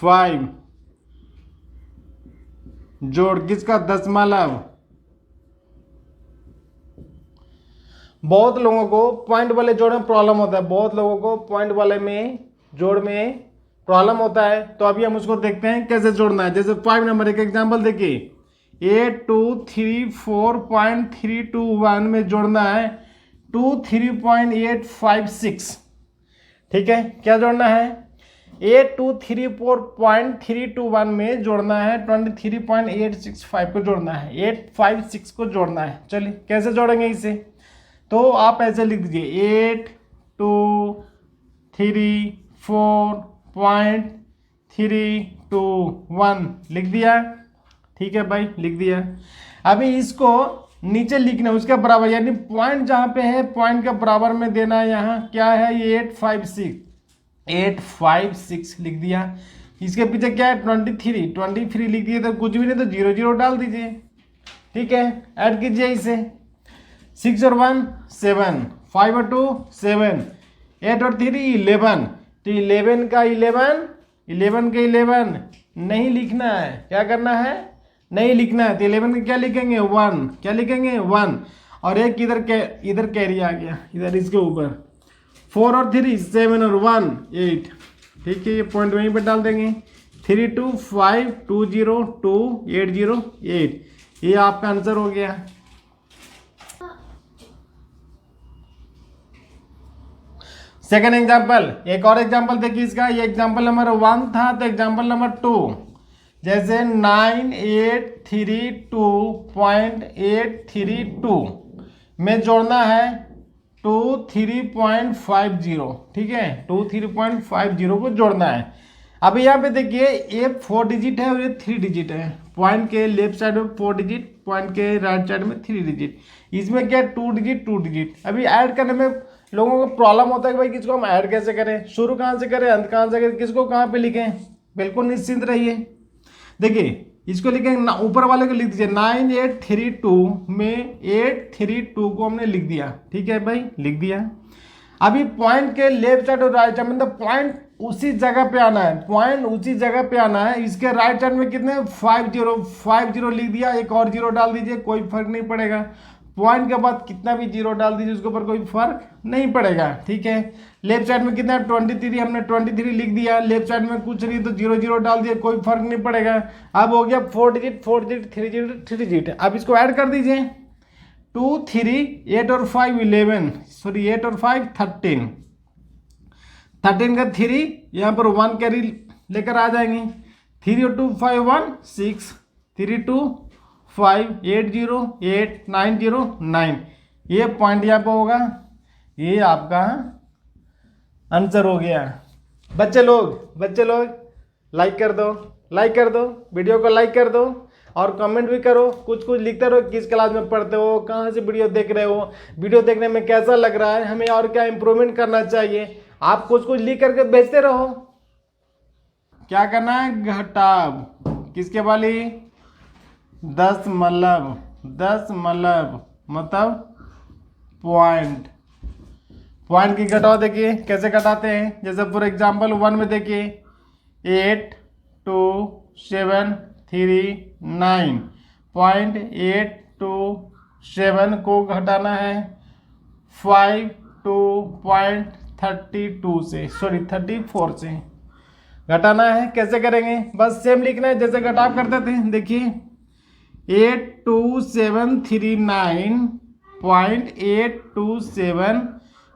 5 जोड़ किसका दशमलव। बहुत लोगों को पॉइंट वाले जोड़ में प्रॉब्लम होता है, बहुत लोगों को पॉइंट वाले में जोड़ में प्रॉब्लम होता है। तो अभी हम उसको देखते हैं कैसे जोड़ना है। जैसे 5 नंबर एक एग्जांपल देखिए, 8234.321 में जोड़ना है 23.856। ठीक है, क्या जोड़ना है, 8234.321 में जोड़ना है 23.865 को जोड़ना है, 856 को जोड़ना है। चलिए कैसे जोड़ेंगे इसे, तो आप ऐसे लिख दीजिए 8234.321 लिख दिया। ठीक है भाई, लिख दिया। अभी इसको नीचे लिखना है उसके बराबर, यानी पॉइंट जहां पे है पॉइंट के बराबर में देना है। यहाँ क्या है, ये 856 लिख दिया। इसके पीछे क्या है 23 लिख दिए, तो कुछ भी नहीं तो 0 0 डाल दीजिए। ठीक है, ऐड कीजिए इसे, 6 और 1 7, 5 और 2 7, 8 और 3 11। तो 11 का 11 नहीं लिखना है, क्या करना है, नहीं लिखना है। तो 11 का क्या लिखेंगे 1, क्या लिखेंगे 1, और एक इधर कैरी आ गया इधर इसके ऊपर, 4 और 3 7 और 1 8। ठीक है, ये पॉइंट वहीं पर डाल देंगे, 3252028008। ये आपका आंसर हो गया। सेकेंड एग्जाम्पल, एक और एग्जाम्पल देखिए इसका। ये एग्जाम्पल नंबर 1 था, तो एग्जाम्पल नंबर 2, जैसे 9832.832 में जोड़ना है 23.50। ठीक है, 23.50 को जोड़ना है। अभी यहाँ पे देखिए ये 4 डिजिट है और ये 3 डिजिट है। पॉइंट के लेफ्ट साइड में 4 डिजिट, पॉइंट के राइट साइड में 3 डिजिट। इसमें क्या 2 डिजिट। अभी ऐड करने में लोगों को प्रॉब्लम होता है कि भाई किसको हम ऐड कैसे करें, शुरू कहाँ से करें, अंत कहाँ से करें, किसको कहाँ पे लिखें। बिल्कुल निश्चिंत रहिए। देखिए इसको लिखेंगे, ऊपर वाले को लिख दीजिए 9832 में 832 को हमने लिख दिया। ठीक है भाई, लिख दिया। अभी पॉइंट के लेफ्ट साइड और राइट साइड, मतलब पॉइंट उसी जगह पे आना है, पॉइंट उसी जगह पे आना है। इसके राइट साइड में कितने 50 लिख दिया, एक और 0 डाल दीजिए, कोई फर्क नहीं पड़ेगा। पॉइंट के बाद कितना भी 0 डाल दीजिए, उसके ऊपर कोई फर्क नहीं पड़ेगा। ठीक है, लेफ्ट साइड में कितना 23, हमने 23 लिख दिया। लेफ्ट साइड में कुछ नहीं तो 0 0 डाल दिया, कोई फर्क नहीं पड़ेगा। अब हो गया 4 डिजिट 3 डिजिट। अब इसको ऐड कर दीजिए, 2 3 8 और 5 11, सॉरी 8 और 5 13 का 3 यहाँ पर 1 कैरी लेकर आ जाएंगे। 3 और 2 5 1 6, 3 2 5 8 0 8 9 0 9। ये पॉइंट यहाँ पर होगा, ये आपका आंसर हो गया। बच्चे लोग लाइक कर दो, वीडियो को लाइक कर दो और कमेंट भी करो, कुछ लिखते रहो, किस क्लास में पढ़ते हो, कहाँ से वीडियो देख रहे हो, वीडियो देखने में कैसा लग रहा है, हमें और क्या इम्प्रूवमेंट करना चाहिए। आप कुछ लिख करके भेजते रहो। क्या करना है, घटाव किसके वाली, दशमलव मतलब पॉइंट की घटाओ। देखिए कैसे घटाते हैं। जैसे फॉर एग्जांपल 1 में देखिए 8279.827 को घटाना है 52.32 से, सॉरी 34 से घटाना है। कैसे करेंगे, बस सेम लिखना है जैसे घटाव करते थे। देखिए 82739.827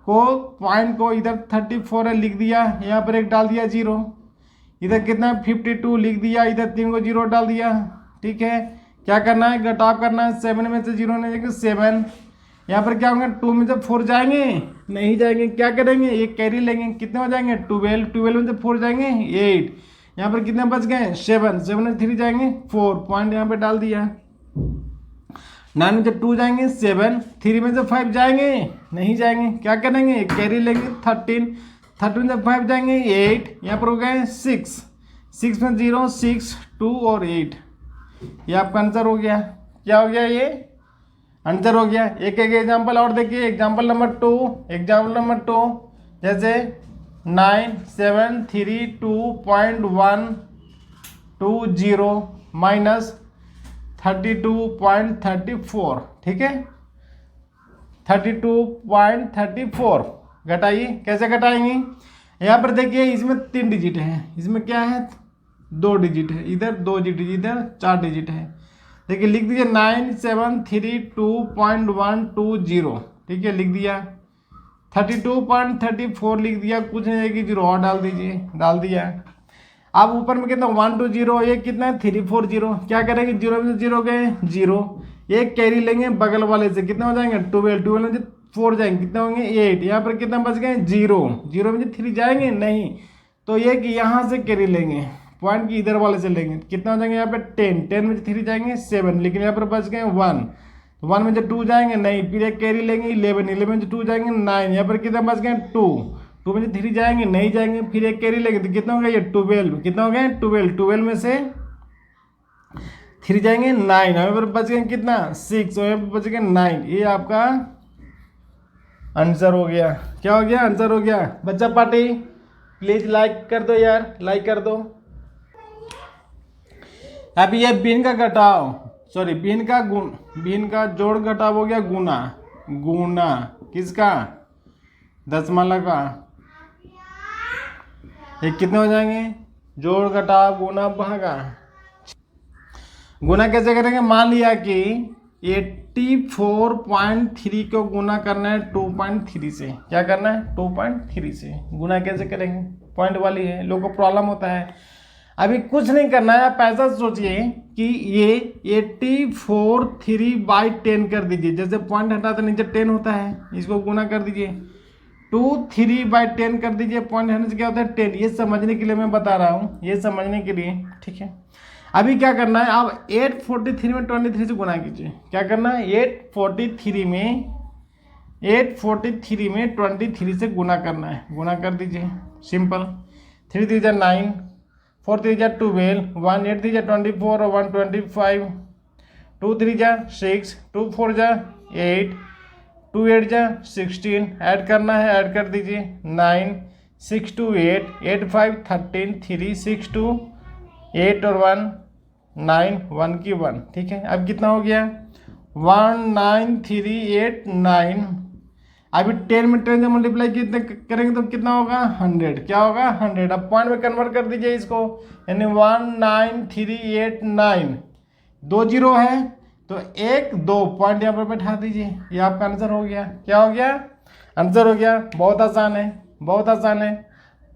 को पॉइंट को इधर 34 लिख दिया, यहाँ पर एक डाल दिया 0, इधर कितना 52 लिख दिया, इधर 3 को 0 डाल दिया। ठीक है, क्या करना है, घटाव करना है। 7 में से 0 नहीं जाएगा 7, यहाँ पर क्या होगा 2 में से 4 जाएंगे, नहीं जाएंगे। क्या करेंगे, एक कैरी लेंगे, कितने हो जाएंगे 12 में से 4 जाएंगे 8, यहाँ पर कितने बच गए 7 में 3 जाएंगे 4, पॉइंट यहाँ पे डाल दिया। 9 में से 2 जाएंगे 7, 3 में से 5 जाएंगे, नहीं जाएंगे। क्या करेंगे, एक कैरी लेंगे 13 में से 5 जाएंगे 8, यहाँ पर हो गए 6 में 0 6 2 और 8। ये आपका आंसर हो गया। क्या हो गया, ये आंसर हो गया। एक एग्जाम्पल और देखिए, एग्जाम्पल नंबर 2, जैसे 9732.1 20 माइनस 32.34, ठीक है, 32.34 घटाइए। कैसे घटाएंगे? यहाँ पर देखिए इसमें 3 डिजिट है, इसमें क्या है 2 डिजिट है, इधर 2 डिजिट, इधर 4 डिजिट है। देखिए लिख दीजिए 9732.120, ठीक है, लिख दिया। 32.34 लिख दिया, कुछ नहीं है कि जीरो और डाल दीजिए, डाल दिया। अब ऊपर में कितना 120, ये कितना है 340। क्या करेंगे, जीरो में से जीरो गए जीरो, एक कैरी लेंगे बगल वाले से, कितना हो जाएंगे 12 में से 4 जाएंगे, कितना होंगे 8। यहाँ पर कितना बच गए जीरो, जीरो में से 3 जाएंगे नहीं, तो ये कि यहाँ से कैरी लेंगे, पॉइंट की इधर वाले से लेंगे, कितना हो जाएंगे यहाँ पे 10 में से 3 जाएंगे 7, लेकिन यहाँ पर बच गए 1, 1 में से 2 जाएंगे नहीं, फिर एक कैरी लेंगे 11 में से 2 जाएंगे 9, यहाँ पर कितना बच गए 2 में से 3 जाएंगे नहीं जाएंगे, फिर एक कैरी लेंगे तो कितना हो गया ये 12, कितना हो गया 12 में से 3 जाएंगे 9, यहाँ पर बच गए कितना 6, यहाँ पर बच गए 9। ये आपका आंसर हो गया। क्या हो गया, आंसर हो गया। बच्चा पार्टी प्लीज लाइक कर दो यार, लाइक कर दो। अभी ये भिन्न का घटाव, सॉरी भिन्न का गुण, भिन्न का जोड़ घटाव हो गया गुना, गुना किसका, दशमलव का। ये कितने हो जाएंगे, जोड़ घटाव गुना भागा। गुना कैसे करेंगे, मान लिया कि 84.3 को गुना करना है 2.3 से, क्या करना है 2.3 से गुना कैसे करेंगे, पॉइंट वाली है, लोगों को प्रॉब्लम होता है। अभी कुछ नहीं करना है, आप ऐसा सोचिए कि ये 84/10 कर दीजिए, जैसे पॉइंट हटा तो नीचे 10 होता है, इसको गुना कर दीजिए 23/10 कर दीजिए, पॉइंट हटाने से क्या होता है 10। ये समझने के लिए मैं बता रहा हूँ, ये समझने के लिए, ठीक है। अभी क्या करना है, आप 843 में 23 से गुना कीजिए। क्या करना है, 843 में 23 से गुना करना है, गुना कर दीजिए, सिंपल। 3 3 9, 4 3 12, 1 8 3 24 और 125, 2 3 6, 2 4 8, 2 8 16, ऐड करना है, ऐड कर दीजिए 9 6 2 8, 8 5 13, 3 6 2 8 और 1 9, 1 की 1, ठीक है। अब कितना हो गया 19389। अभी 10 में 10 से मल्टीप्लाई कितने करेंगे तो कितना होगा 100, क्या होगा 100। अब पॉइंट में कन्वर्ट कर दीजिए इसको, यानी 19389, 2 जीरो है तो 1 2 पॉइंट यहाँ पर बैठा दीजिए, ये आपका आंसर हो गया। क्या हो गया, आंसर हो गया। बहुत आसान है, बहुत आसान है।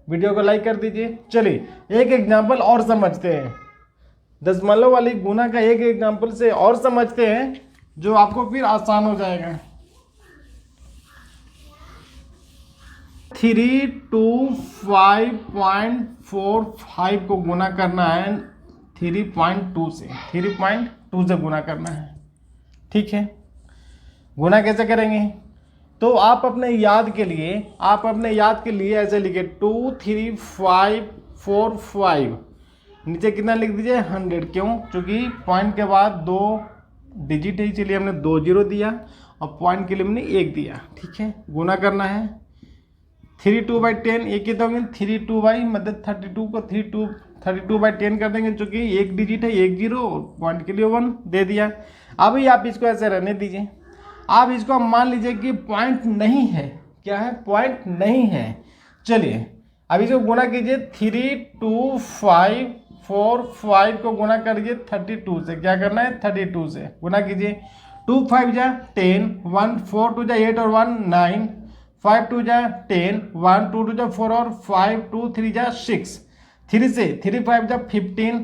वीडियो को लाइक कर दीजिए। चलिए एक एग्जाम्पल और समझते हैं, दशमलव वाली गुना का एक एग्जाम्पल से और समझते हैं, जो आपको फिर आसान हो जाएगा। 325.45 को गुना करना है 3.2 से, 3.2 से गुना करना है, ठीक है। गुना कैसे करेंगे, तो आप अपने याद के लिए ऐसे लिखे 23545, नीचे कितना लिख दीजिए 100, क्यों, क्योंकि पॉइंट के बाद 2 डिजिट है, इसलिए हमने 2 जीरो दिया और पॉइंट के लिए हमने 1 दिया, ठीक है। गुना करना है 32/10, ये कितना होंगे 32 बाई मतलब 32 को 32/10 कर देंगे, क्योंकि 1 डिजिट है 1 जीरो और पॉइंट के लिए 1 दे दिया। अभी आप इसको ऐसे रहने दीजिए। आप इसको मान लीजिए कि पॉइंट नहीं है, क्या है, पॉइंट नहीं है। चलिए अब इसको गुना कीजिए 32545 को गुना करिए 32 से, क्या करना है 32 से गुना कीजिए। 2 5 10, 1 4 2 8 और 1 9, 5 2 10, 1 2 2 4 और 5 2 3 6, 3 से 3 5 15,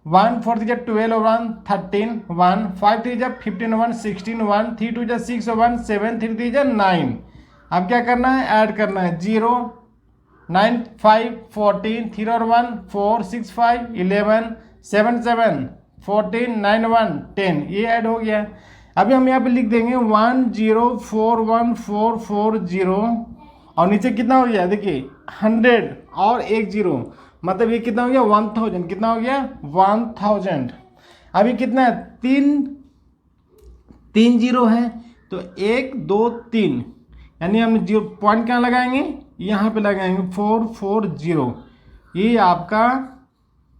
1 4 3 12 और 1 13, 1 5 3 15 1 16, 1 3 2 6 और 1 7 3 3 9। अब क्या करना है, ऐड करना है 0 9 5 14, 3 और 1 4 6 5 11 7 7 14 9 1 10, ये ऐड हो गया। अभी हम यहाँ पे लिख देंगे 104140 और नीचे कितना हो गया, देखिए 100 और 1 जीरो, मतलब ये कितना हो गया 1000, कितना हो गया 1000। अभी कितना है 3 जीरो है तो 1 2 3, यानी हम जीरो पॉइंट कहाँ लगाएंगे, यहाँ पे लगाएंगे 440, ये आपका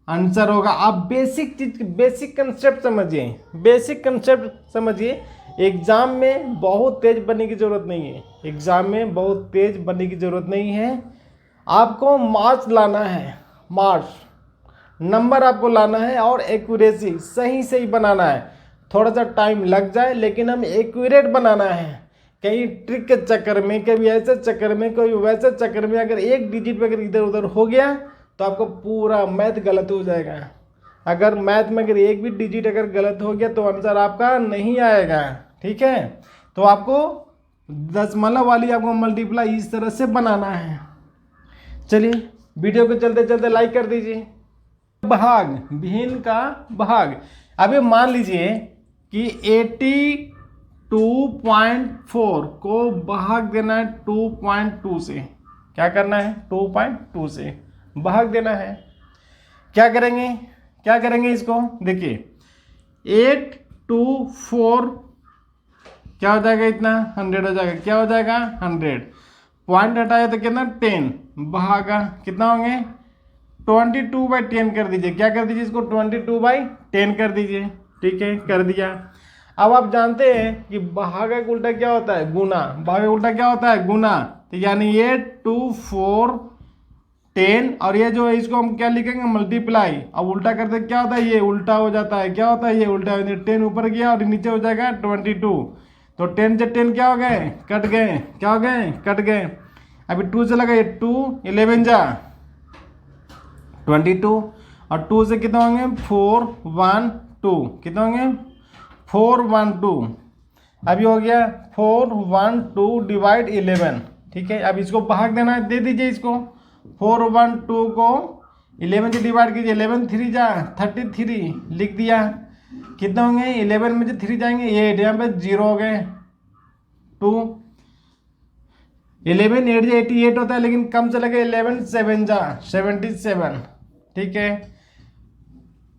आंसर होगा। आप बेसिक चीज, बेसिक कंसेप्ट समझिए, बेसिक कंसेप्ट समझिए। एग्जाम में बहुत तेज बनने की जरूरत नहीं है, एग्जाम में बहुत तेज बनने की जरूरत नहीं है। आपको मार्क्स लाना है, मार्क्स नंबर आपको लाना है और एक्यूरेसी सही सही बनाना है। थोड़ा सा टाइम लग जाए लेकिन हम एक्यूरेट बनाना है। कहीं ट्रिक के चक्कर में, कभी ऐसे चक्कर में, कभी वैसे चक्कर में अगर एक डिजिट अगर इधर उधर हो गया तो आपको पूरा मैथ गलत हो जाएगा। अगर मैथ में अगर एक भी डिजिट अगर गलत हो गया तो आंसर आपका नहीं आएगा। ठीक है, तो आपको दशमलव वाली आपको मल्टीप्लाई इस तरह से बनाना है। चलिए वीडियो को चलते चलते लाइक कर दीजिए। भाग, भिन्न का भाग। अभी मान लीजिए कि 82.4 को भाग देना है 2.2 से। क्या करना है? 2.2 से भाग देना है। क्या करेंगे, क्या करेंगे इसको? देखिए 824 क्या हो जाएगा, इतना 100 हो जाएगा। क्या हो जाएगा? 100। पॉइंट हटाया तो कितना? 10 भागा कितना होंगे? 22/10 कर दीजिए। क्या कर दीजिए इसको? 22/10 कर दीजिए। ठीक है, कर दिया। अब आप जानते हैं कि भागा का उल्टा क्या होता है? गुना। भागा का उल्टा क्या होता है? गुना। तो यानी ये 2 4 10 और ये जो है इसको हम क्या लिखेंगे? मल्टीप्लाई। अब उल्टा करते क्या होता है? ये उल्टा हो जाता है। क्या होता है? ये उल्टा। 10 ऊपर गया और नीचे हो जाएगा 22। तो 10 से 10 क्या हो गए? कट गए। क्या हो गए? कट गए। अभी 2 से लगा, ये 2 11 जा 22 और 2 से कितना होंगे? 4 1 2। कितना होंगे? 4 1 2। अभी हो गया 4 1 2 डिवाइड 11। ठीक है, अब इसको भाग देना है, दे दीजिए इसको। 4 1 2 को 11 से डिवाइड कीजिए। 11 3 जा 33 लिख दिया। कितना होंगे? 11 में से 3 जाएंगे 8, यहाँ पे 0 हो गए 2। 11 8 जा 88 होता है, लेकिन कम से लगे 11 7 जा 77। ठीक है,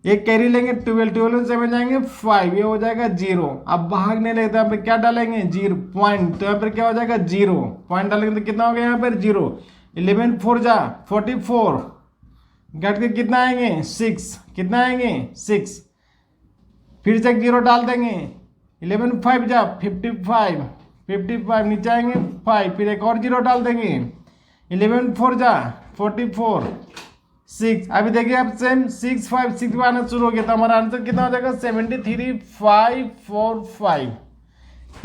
एक कैरी लेंगे 12 में 7 जाएंगे 5, ये हो जाएगा 0। अब भागने लगे तो यहाँ पे क्या डालेंगे? 0 पॉइंट। तो यहाँ पर क्या हो जाएगा? 0 पॉइंट डालेंगे तो कितना हो गया यहाँ पर? 0। 11 4 जा 44 घट के कितना आएंगे? 6। कितना आएंगे? 6। फिर से 0 डाल देंगे। 11 5 जा 55 55 नीचे आएंगे 5, फिर एक और 0 डाल देंगे। 11 4 जा 44 6। अभी देखिए आप सेम 6 5 6 आना शुरू हो गया, तो हमारा आंसर कितना हो जाएगा? 73.545।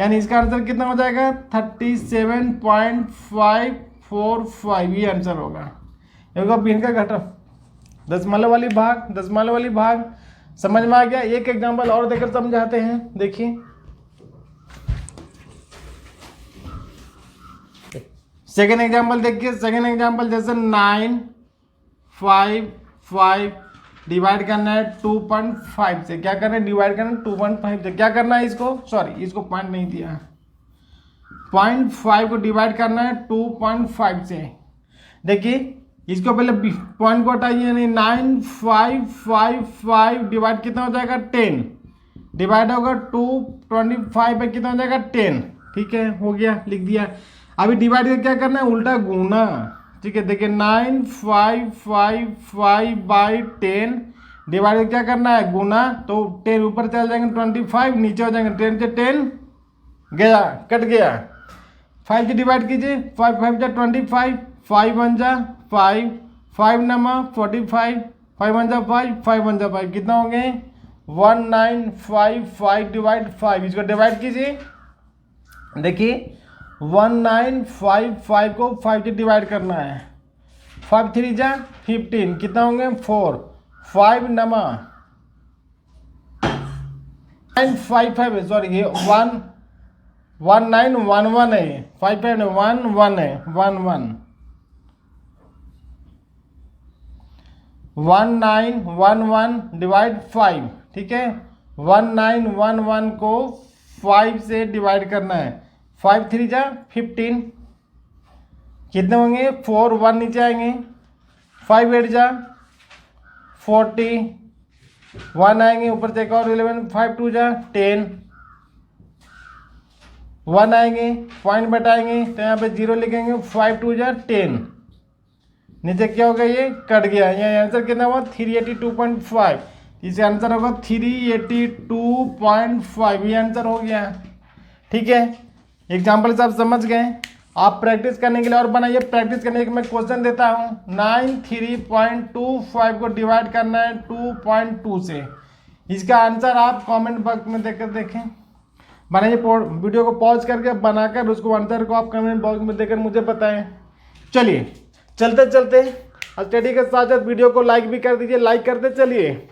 यानी इसका आंसर कितना हो जाएगा? 37.545। ये आंसर होगा। होगा भिन्न का घटा, दशमलव वाली भाग, दशमलव वाली भाग। समझ में आ गया? एक एग्जांपल और देकर समझाते हैं। देखिए सेकेंड एग्जांपल देखिए। सेकेंड एग्जांपल जैसे 9 5 5 डिवाइड करना है 2.5 से। क्या करना है? डिवाइड करना है 2.5 से। क्या करना है इसको? सॉरी, इसको पॉइंट नहीं दिया। 0.5 को डिवाइड करना है 2.5 से। देखिए इसको पहले पॉइंट को हटाइए, नहीं 9 5 5 5 डिवाइड कितना हो जाएगा? 10 डिवाइड होगा 225 पे कितना हो जाएगा? 10। ठीक है, हो गया, लिख दिया। अभी डिवाइड करके क्या करना है? उल्टा गुना। ठीक है, देखिए 9 5 5 5 बाई 10 डिवाइड करके क्या करना है? गुना। तो 10 ऊपर चल जाएंगे 25, नीचे हो जाएंगे 10 से 10 गया, कट गया। 5 से डिवाइड कीजिए, 5 5 जा 25, 5 1 जा 5 5 नमा 45, 5 1 जा 5 5 1 जा 5। कितना हो गए? 1955 डिवाइड 5। इसको डिवाइड कीजिए। देखिए 1955 को 5 से डिवाइड करना है। 5 3 जा 15। कितना होंगे? 4 5 नमा 955 है, सॉरी ये 1911 है, 55 है, 11 है, 11 1911 डिवाइड 5। ठीक है, 1911 को 5 से डिवाइड करना है। 5 3 जा 15। कितने होंगे? 4 1 नीचे आएंगे। 5 8 जा 40 1 आएंगे ऊपर से एक और 11। 5 2 जा 10 1 आएंगे, पॉइंट बटाएंगे तो यहाँ पे 0 लिखेंगे। 5 2 जा 10 नीचे क्या हो गया, ये कट गया। ये आंसर कितना हुआ 382.5, इसे आंसर होगा 382.5, ये आंसर हो गया। ठीक है, एग्जाम्पल से आप समझ गए। आप प्रैक्टिस करने के लिए और बनाइए। प्रैक्टिस करने के मैं क्वेश्चन देता हूँ, 93.25 को डिवाइड करना है 2.2 से। इसका आंसर आप कमेंट बॉक्स में देकर देखें, बनाइए। वीडियो को पॉज करके बनाकर उसको आंसर को आप कमेंट बॉक्स में देकर मुझे बताएं। चलिए चलते चलते स्टडी के साथ साथ वीडियो को लाइक भी कर दीजिए, लाइक करते चलिए।